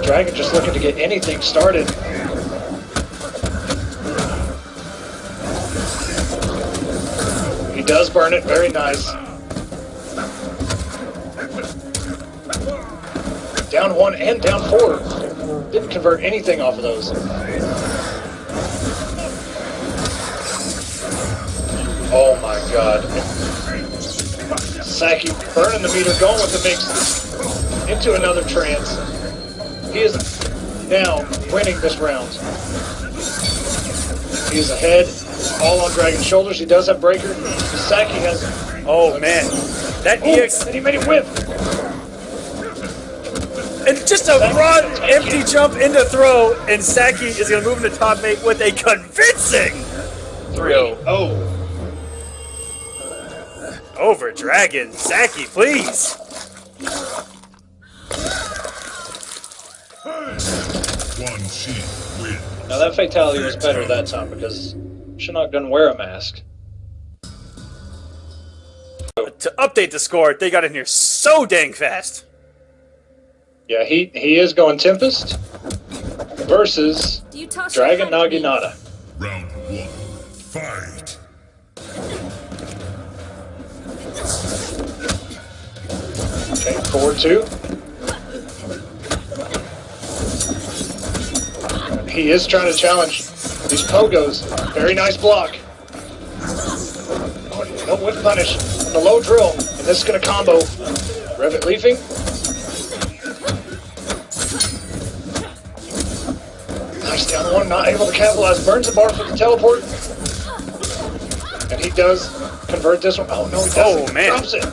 Dragon just looking to get anything started. He does burn it, very nice. Down 1 and down 4. Didn't convert anything off of those. Oh my god. Saki burning the meter, going with the mix into another trance. He is now winning this round. He is ahead, all on Dragon's shoulders. He does have breaker. Saki has... Oh man, that EX... And he made it whip. And just a broad, empty jump into throw, and Saki is going to move into top 8 with a convincing 3-0. Over Dragon. Saki, please. One sheep win. Now that fatality was better that time because Shinnok doesn't wear a mask. To update the score, they got in here so dang fast. Yeah, he is going Tempest versus Dragon Naginata. Round 1. Fight. Okay, 4-2. He is trying to challenge these pogos. Very nice block. Oh, no whip punish. The low drill. And this is going to combo. Revit leafing. Nice down 1. Not able to capitalize. Burns the bar for the teleport. And he does convert this one. Oh, no, he doesn't. Oh, man. Drops it.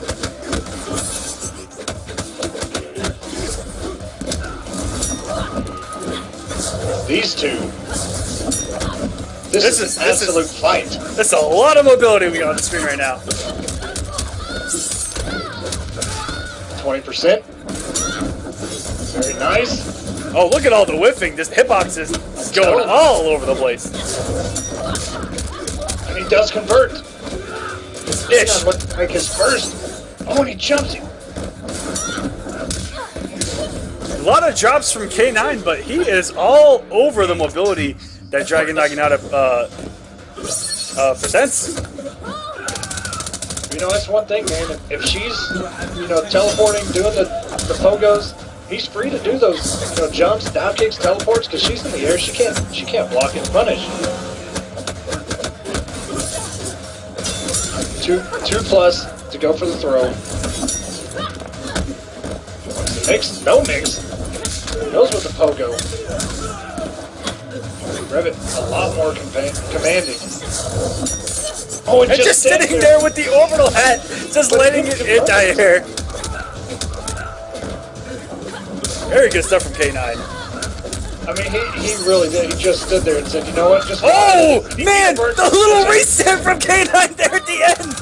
These two. This is an absolute fight. There's a lot of mobility we got on the screen right now. 20%. Very nice. Oh, look at all the whiffing. This hitbox is going all over the place. And he does convert. Ish. Look like his first. Oh, and he jumps him. A lot of drops from K9, but he is all over the mobility that Dragon Naginata presents. You know, that's one thing, man. If she's, teleporting, doing the pogos, he's free to do those, jumps, dive kicks, teleports, because she's in the air. She can't block and punish. 2+ to go for the throw. Mix, no mix. Goes with the pogo. Revit a lot more commanding. Oh, And just sitting there with the orbital hat, just letting it die here. Very good stuff from K9. I mean, he really did. He just stood there and said, you know what? Just oh, man! The little reset from K9 there at the end!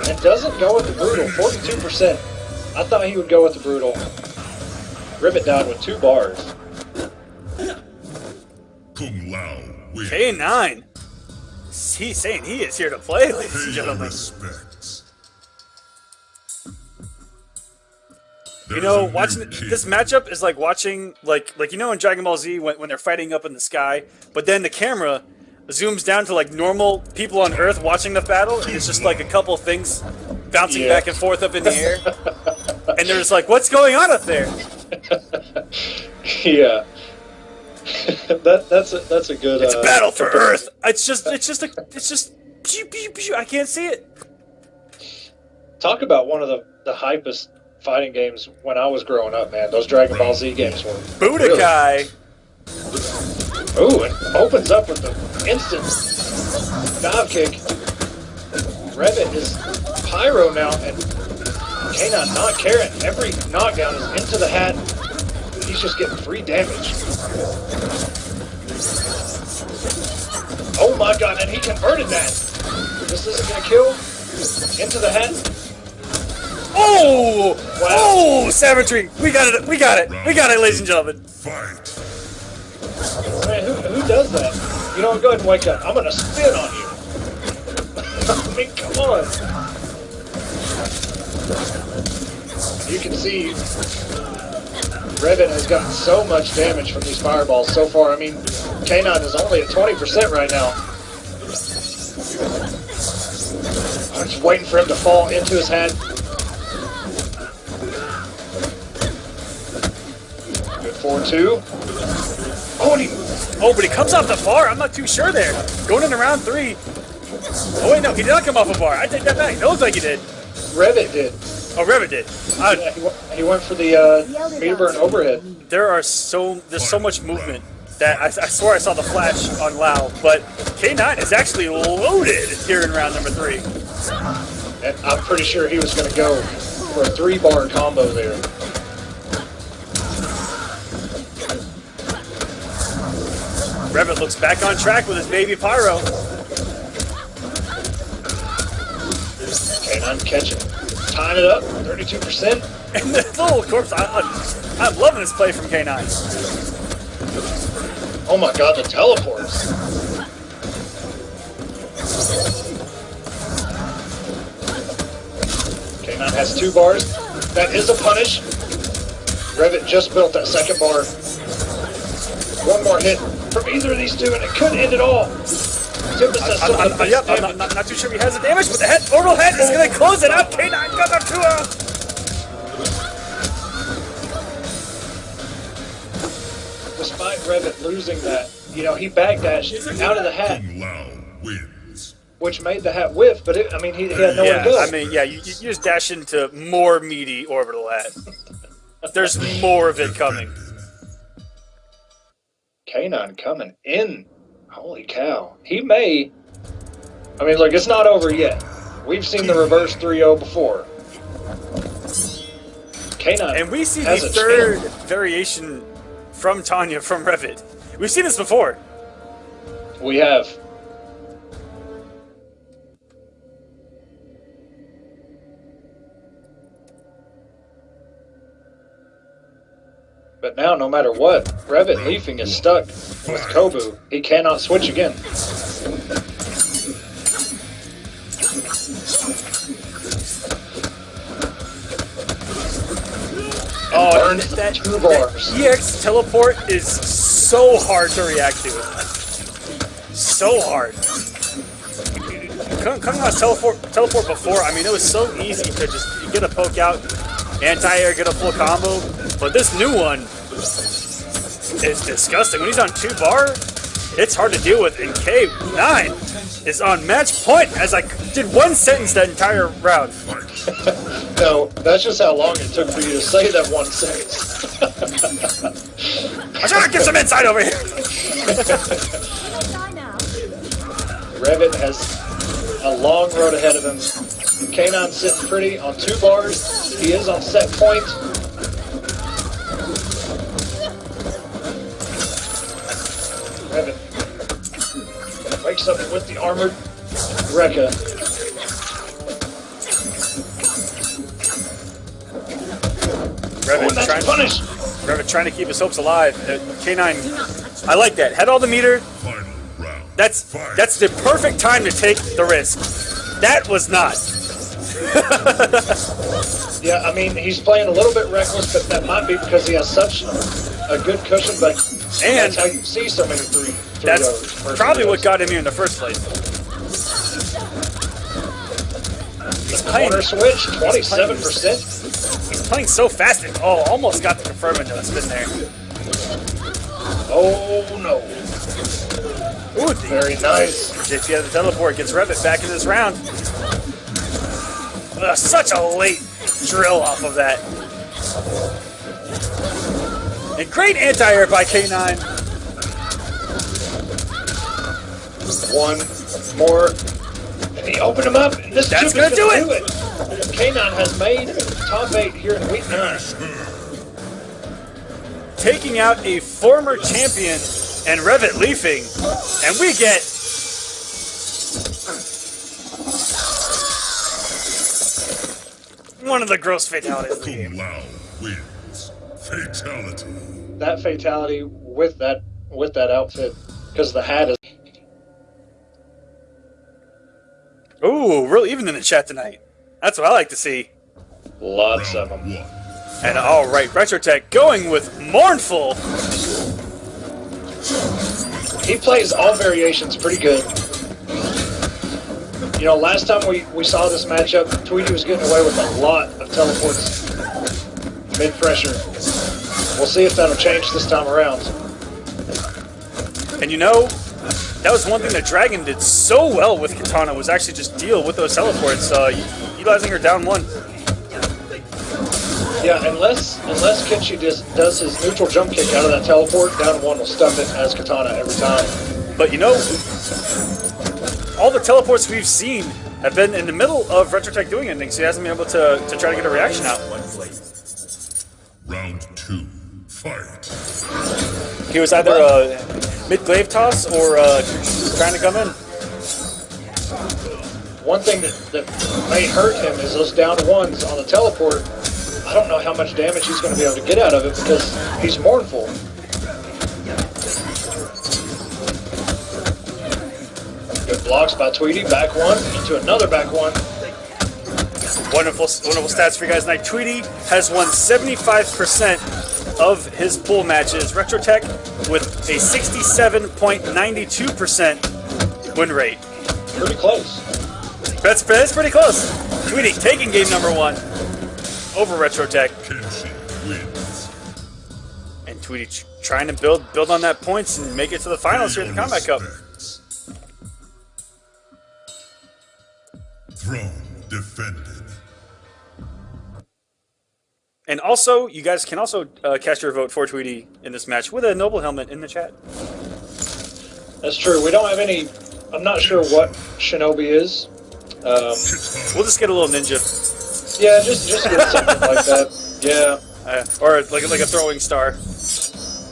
And doesn't go with the brutal. 42%. I thought he would go with the brutal. Ribbit died with 2 bars. Kung Lao wins. K9. He's saying he is here to play, ladies and Pay your gentlemen. respects. You know, watching this matchup is like watching like you know in Dragon Ball Z when they're fighting up in the sky, but then the camera zooms down to like normal people on Earth watching the battle, and it's just like a couple things bouncing back and forth up in the air, and they're just like, "What's going on up there?" Yeah, that's a good. It's a battle for Earth. It's just pew, pew, pew. I can't see it. Talk about one of the hypest fighting games when I was growing up, man. Those Dragon Ball Z games were Budokai. Really... Ooh, it opens up with the instant dive kick. Revit is pyro now, and K9 not caring. Every knockdown is into the hat. He's just getting free damage. Oh my god, and he converted that. This isn't gonna kill. Into the hat. Oh! Wow. Oh! Savagery! We got it! We got it! We got it, ladies and gentlemen! Fight. Man, who does that? You know what? Go ahead and wake up. I'm gonna spit on you. I mean, come on. You can see Revit has gotten so much damage from these fireballs so far. I mean, K9 is only at 20% right now. I'm just waiting for him to fall into his hat. Good 4-2. Oh, but he comes off the bar. I'm not too sure there. Going into round 3. Oh, wait, no. He did not come off a bar. I take that back. It looks like he did. Revit did. Oh, Revit did. Yeah, he went for the meter burn overhead. There's so much movement that I swear I saw the flash on Lau, but K9 is actually loaded here in round number 3. And I'm pretty sure he was going to go for a 3-bar combo there. Revit looks back on track with his baby Pyro. K9 catching. Tying it up, 32%. And the little corpse, I'm loving this play from K9. Oh my god, the teleports. K9 has 2 bars. That is a punish. Revit just built that 2nd bar. One more hit from either of these two, and it could end it all. I'm not too sure he has the damage, but the head, orbital head is going to close it up. K9 got up to a... Despite Revit losing that, you know, he backdashed out of the hat, Lao wins. which made the hat whiff, but he had nowhere to go. I mean, yeah, you just dash into more meaty orbital hat. There's more of it coming. K9 coming in. Holy cow. He may... I mean, look, it's not over yet. We've seen the reverse 3-0 before. K9 and we see the has a 3rd chance. variation from Tanya from Revit. We've seen this before. We have. But now, no matter what, Revit Leafing is stuck with Kobu. He cannot switch again. Oh, burned that 2 bars. EX teleport is so hard to react to. So hard. Coming on teleport before, I mean, it was so easy to just get a poke out, anti-air, get a full combo. But this new one is disgusting. When he's on 2 bar, it's hard to deal with. And K9 is on match point as I did 1 sentence that entire round. No, that's just how long it took for you to say that 1 sentence. I'm trying to get some insight over here. Revit has a long road ahead of him. K9 sitting pretty on 2 bars. He is on set point. Revit wakes up with the armored Rekka. Revit trying to keep his hopes alive. K9, I like that. Had all the meter. Final round. That's the perfect time to take the risk. That was not. Yeah, I mean, he's playing a little bit reckless, but that might be because he has such a good cushion, but And that's how you see so many three that's O's, probably what O's. got him here in the first place. He's The playing, corner switch, 27%. he's playing so fast. And, oh, almost got the confirm into the spin there. Oh, no. Ooh, Very nice. JP out of the teleport gets Revit back in this round. Such a late drill off of that. And great anti-air by K9. One more. And he opened him up, and this That's Juke is gonna do it. K9 has made top 8 here in week 9. Taking out a former champion and Revit leafing. And we get one of the gross fatalities of the game. Lao wins. Fatality. That fatality with that outfit, because the hat is. Ooh, real even in the chat tonight. That's what I like to see. Lots of them. 1. And all right, Retrotech going with Mournful. He plays all variations pretty good. You know, last time we saw this matchup, Tweety was getting away with a lot of teleports mid-pressure. We'll see if that'll change this time around. And you know, that was one thing that Dragon did so well with Katana, was actually just deal with those teleports, utilizing her down 1. Yeah, unless Kenshi does his neutral jump kick out of that teleport, down 1 will stuff it as Katana every time. But you know, all the teleports we've seen have been in the middle of Retrotech doing anything, so he hasn't been able to try to get a reaction out. Round 2. Fight. He was either mid-glaive toss or trying to come in. One thing that may hurt him is those down 1s on the teleport. I don't know how much damage he's going to be able to get out of it because he's mournful. Good blocks by Tweety. Back 1 into another back 1. Wonderful stats for you guys tonight. Tweety has won 75% of his pool matches. Retrotech with a 67.92% win rate. Pretty close. That's pretty close. Tweety taking game number 1 over Retrotech. Kenshi wins. And Tweety trying to build on that points and make it to the finals here at the Kombat Cup. Throne defended. And also, you guys can also cast your vote for Tweety in this match with a Noble helmet in the chat. That's true. We don't have any. I'm not sure what Shinobi is. We'll just get a little ninja. Yeah, just get something like that. Yeah. Or like a throwing star.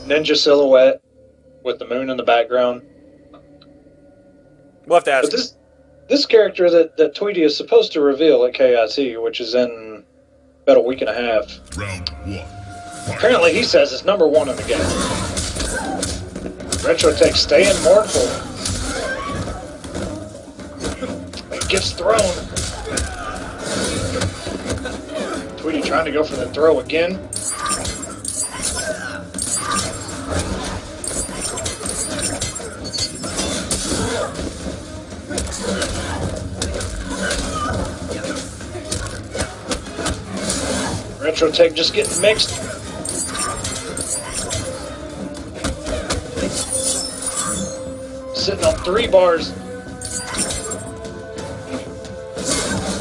Ninja silhouette with the moon in the background. We'll have to ask. But this character that Tweety is supposed to reveal at KIT, which is in about a week and a half. Round 1. Fight. Apparently he says it's number 1 in the game. Retrotech staying mournful. It gets thrown. Tweety trying to go for the throw again. Retrotech just getting mixed. Sitting on 3 bars.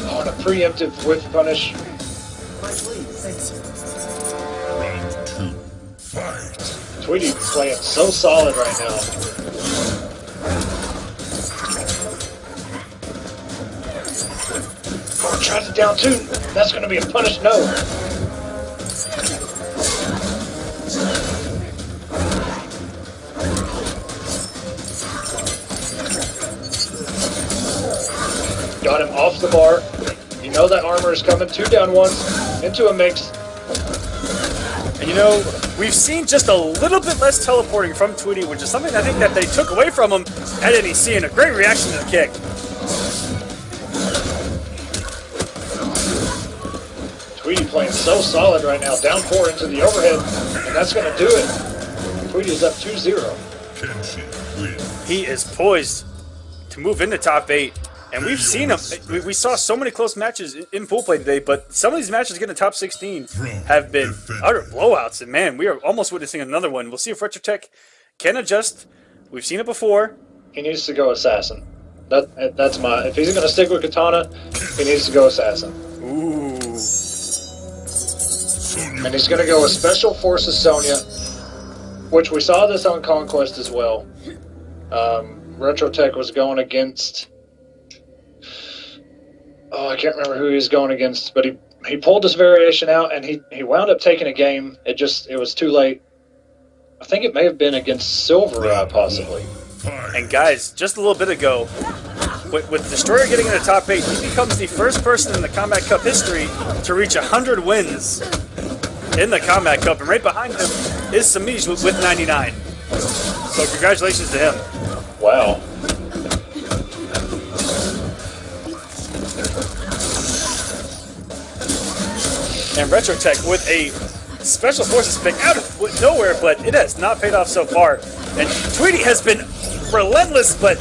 Oh, and a preemptive whiff punish. Round 2. Fight. Tweety playing so solid right now. Oh, tries it down 2. That's going to be a punish no. Got him off the bar. You know that armor is coming. 2 down 1s into a mix. And you know, we've seen just a little bit less teleporting from Tweety, which is something I think that they took away from him at NEC, and a great reaction to the kick. Tweety playing so solid right now. Down 4 into the overhead, and that's going to do it. Tweety's up 2-0. Kenshi wins. He is poised to move into top 8. And we've seen him. We saw so many close matches in pool play today, but some of these matches getting to top 16 have been utter blowouts. And man, we are almost witnessing another one. We'll see if Retrotech can adjust. We've seen it before. He needs to go assassin. That's my. If he's going to stick with katana, he needs to go assassin. Ooh. And he's going to go with Special Forces Sonya, which we saw this on Conquest as well. Retrotech was going against. Oh, I can't remember who he was going against, but he pulled this variation out, and he wound up taking a game. It was too late. I think it may have been against Silver possibly. And guys, just a little bit ago, with Destroyer getting into top 8, he becomes the first person in the Kombat Cup history to reach 100 wins in the Kombat Cup, and right behind him is Samij with 99. So congratulations to him. Wow. And Retrotech with a Special Forces pick out of nowhere, but it has not paid off so far. And Tweety has been relentless, but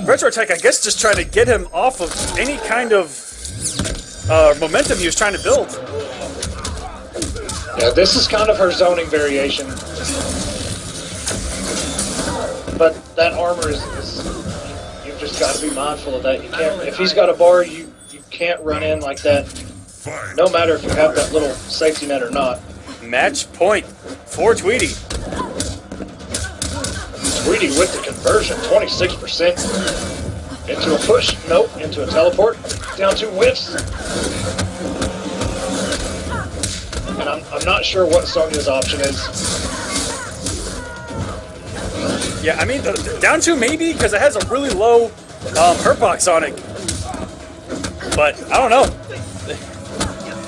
Retrotech, I guess, just trying to get him off of any kind of momentum he was trying to build. Yeah, this is kind of her zoning variation. But that armor is you've just got to be mindful of that. You can't, if he's got a bar, you can't run in like that. No matter if you have that little safety net or not. Match point for Tweety. Tweety with the conversion, 26%. Into a push, nope, into a teleport. Down 2 whiffs. And I'm not sure what Sonya's option is. Yeah, I mean, down 2 maybe, because it has a really low hurt box on it. But, I don't know.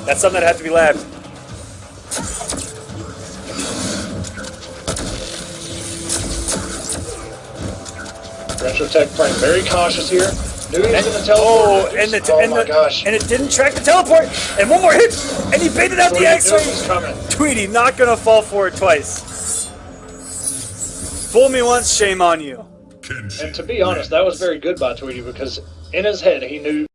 That's something that has to be labbed. Retrotech playing very cautious here. Knew he was going to teleport. Oh, my gosh. And it didn't track the teleport. And one more hit, and he baited out the X-ray. X-ray. Tweety not going to fall for it twice. Fool me once, shame on you. And to be honest, that was very good by Tweety because in his head he knew